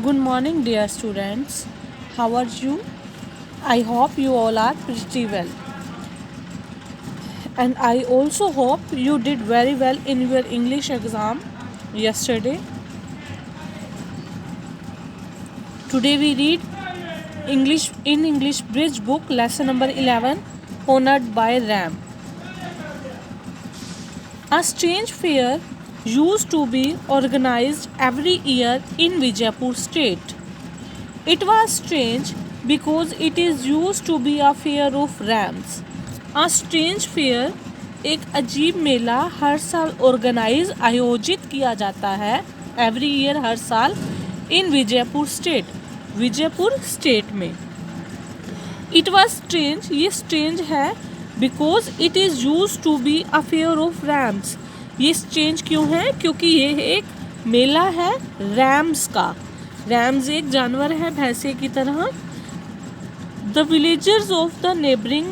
Good morning, dear students. How are you? I hope you all are pretty well. And I also hope you did very well in your English exam yesterday. Today we read English Bridge book lesson number 11, Honored by Ram. A strange fair used to be organized every year in Vijaypur state. It was strange because it is used to be a fair of rams. A strange fair एक अजीब मेला हर साल आयोजित किया जाता है every year हर साल in Vijayapur state में. इट वॉज स्ट्रेंज, ये स्ट्रेंज है because it is used to be a fair of rams. ये स्ट्रेंज क्यों है? क्योंकि ये एक मेला है रैम्स का. रैम्स एक जानवर है भैंसे की तरह. The villagers of the neighbouring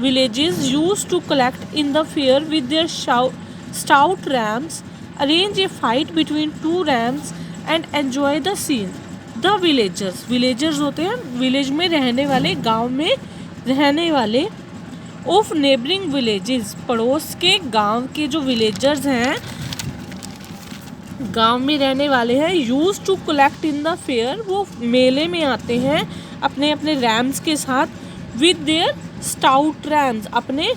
villages used to collect in the fair with their stout rams, arrange a fight between two rams and enjoy the scene. The villagers होते हैं विलेज में रहने वाले, गांव में रहने वाले. ऑफ नेबरिंग विलेजेस, पड़ोस के गांव के जो विलेजर्स हैं, गांव में रहने वाले हैं. Used to collect in the fair, वो मेले में आते हैं अपने अपने रैम्स के साथ. विद देयर स्टाउट रैम्स, अपने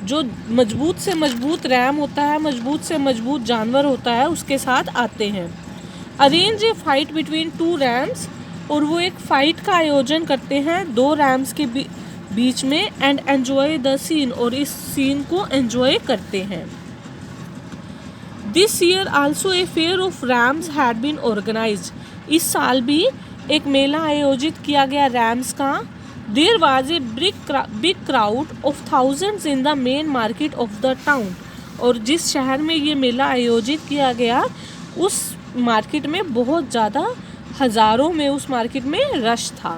जो मजबूत से मजबूत रैम होता है, मजबूत से मजबूत जानवर होता है, उसके साथ आते हैं. अरेंज ए फाइट बिटवीन टू रैम्स, और वो एक फाइट का आयोजन करते हैं दो रैम्स के बीच में. एंड एंजॉय द सीन, और इस सीन को एंजॉय करते हैं. This year also a fair of rams had been organised. इस साल भी एक मेला आयोजित किया गया रैम्स का. There was a big crowd of thousands in the main market of the town. और जिस शहर में ये मेला आयोजित किया गया उस मार्केट में बहुत ज़्यादा, हज़ारों में उस मार्केट में रश था,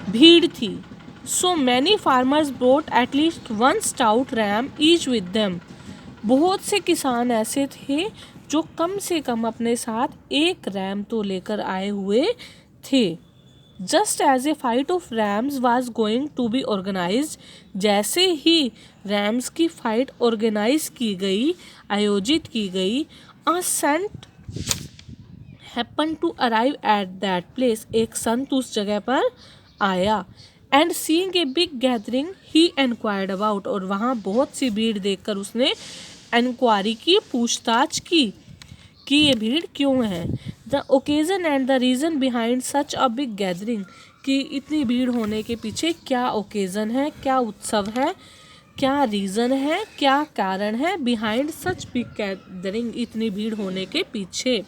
भीड़ थी. So many farmers brought at least one stout ram each with them. बहुत से किसान ऐसे थे जो कम से कम अपने साथ एक रैम तो लेकर आए हुए थे. Just as a fight of rams was going to be organise, जैसे ही रैम्स की फाइट ऑर्गेनाइज की गई, आयोजित की गई, a sant happen to arrive at that place, एक संत उस जगह पर आया. And seeing a big gathering he enquired about, और वहाँ बहुत सी भीड़ देखकर उसने इंक्वायरी की, पूछताछ की कि ये भीड़ क्यों है. The occasion and the reason behind such a big gathering, कि इतनी भीड़ होने के पीछे क्या ओकेज़न है, क्या उत्सव है, क्या रीज़न है, क्या कारण है बिहाइंड सच बिग गैदरिंग, इतनी भीड़ होने के पीछे.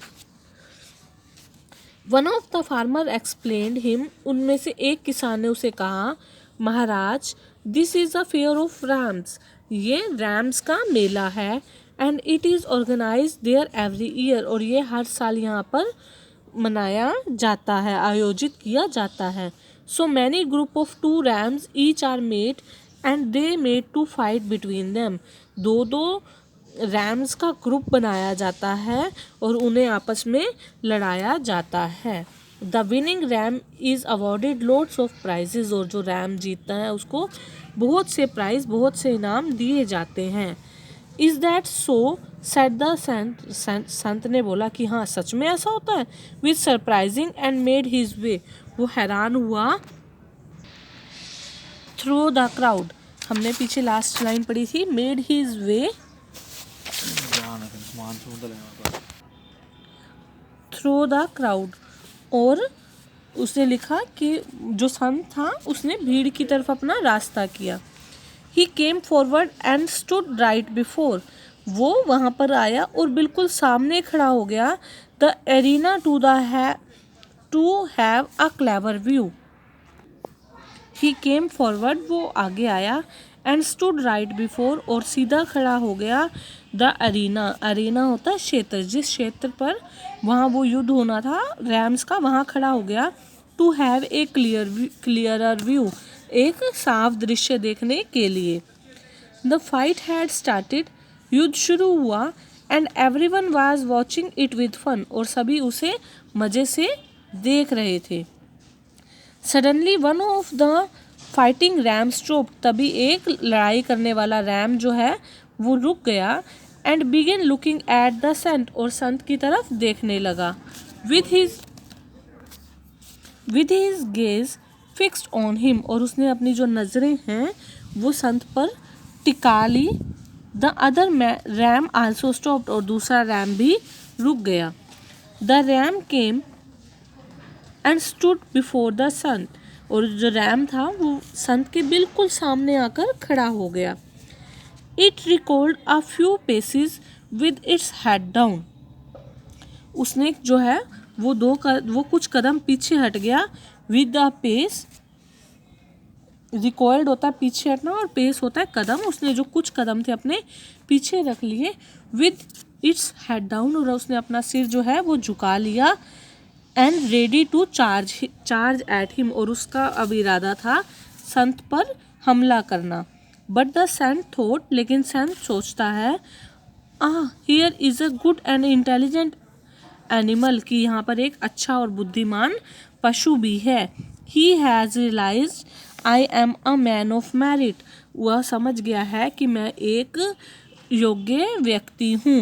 One of the farmer explained him, उनमें से एक किसान ने उसे कहा, maharaj this is a fair of rams, ये रैम्स का मेला है. And it is organise there every year, और ये हर साल यहाँ पर मनाया जाता है, आयोजित किया जाता है. So many group of two rams each are made and they made to fight between them. दो दो रैम्स का ग्रुप बनाया जाता है और उन्हें आपस में लड़ाया जाता है. The winning ram is awarded loads of prizes, और जो रैम जीतता है उसको बहुत से प्राइज़, बहुत से इनाम दिए जाते हैं. Is that so, said the संत ने बोला कि हाँ सच में ऐसा होता है. With surprising and made his way, वो हैरान हुआ. थ्रू द क्राउड, हमने पीछे लास्ट लाइन पढ़ी थी, made his way through the crowd, और उसने लिखा कि जो संत था उसने भीड़ की तरफ अपना रास्ता किया. He came forward and stood right before, वो वहाँ पर आया और बिल्कुल सामने खड़ा हो गया. The arena to have a clever view. He came forward, वो आगे आया, एंड स्टूड राइट बिफोर, और सीधा खड़ा हो गया. द अरीना होता है क्षेत्र, जिस क्षेत्र पर वहाँ वो युद्ध होना था रैम्स का, वहाँ खड़ा हो गया. To have a clearer view, एक साफ दृश्य देखने के लिए. द फाइट हैड स्टार्टेड, युद्ध शुरू हुआ. And everyone was watching it with fun, और सभी उसे मज़े से देख रहे थे। Suddenly one of the fighting ram stop, तभी एक लड़ाई करने वाला रैम जो है वो रुक गया। And begin looking at the sant, और संत की तरफ देखने लगा। With his gaze fixed on him, और उसने अपनी जो नज़रें हैं वो संत पर टिका ली। The other ram also stopped, और दूसरा रैम भी रुक गया। The ram came and stood before the sant, और जो रैम था वो संत के बिल्कुल सामने आकर खड़ा हो गया। It recalled a few paces with its head down, उसने जो है वो कुछ कदम पीछे हट गया। विद द पेस, रिकॉइल्ड होता है पीछे हटना और पेस होता है कदम, उसने जो कुछ कदम थे अपने पीछे रख लिए। विद इट्स हेड डाउन, और उसने अपना सिर जो है वो झुका लिया। And ready to charge at him, और उसका अब इरादा था संत पर हमला करना। बट द संत थॉट, लेकिन संत सोचता है, here is a good and intelligent animal, कि यहाँ पर एक अच्छा और बुद्धिमान पशु भी है। He has realised I am a man of merit, वह समझ गया है कि मैं एक योग्य व्यक्ति हूँ।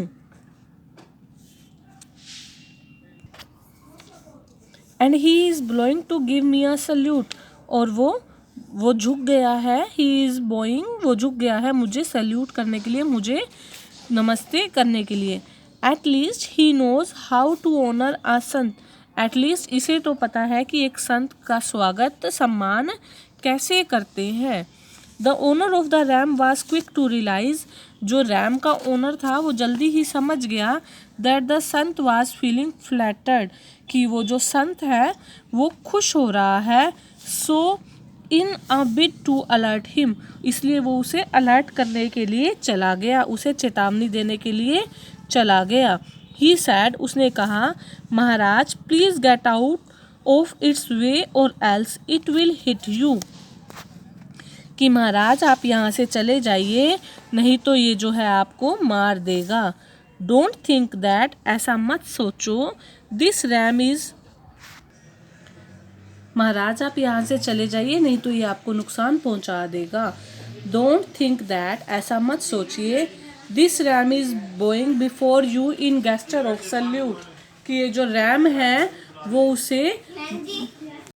And he is blowing to give me a salute, और वो झुक गया है। ही इज़ बोइंग, वो झुक गया है मुझे सल्यूट करने के लिए, मुझे नमस्ते करने के लिए। At least he knows how to honour a saint, at least इसे तो पता है कि एक संत का स्वागत सम्मान कैसे करते हैं। The owner of the ram was quick to realise, जो रैम का ओनर था वो जल्दी ही समझ गया that the saint was feeling flattered, कि वो जो संत है वो खुश हो रहा है। So in a bid to alert him, इसलिए वो उसे अलर्ट करने के लिए चला गया, उसे चेतावनी देने के लिए चला गया। ही सैड, उसने कहा, maharaj please get out of its way और else it will hit you, कि महाराज आप यहाँ से चले जाइए, नहीं तो ये जो है आपको मार देगा। डोंट थिंक दैट, ऐसा मत सोचो, दिस रैम इज़, महाराज आप यहाँ से चले जाइए, नहीं तो ये आपको नुकसान पहुँचा देगा। डोंट थिंक दैट, ऐसा मत सोचिए, this RAM is Boeing before you in gesture of solute, कि ये जो रैम है वो उसे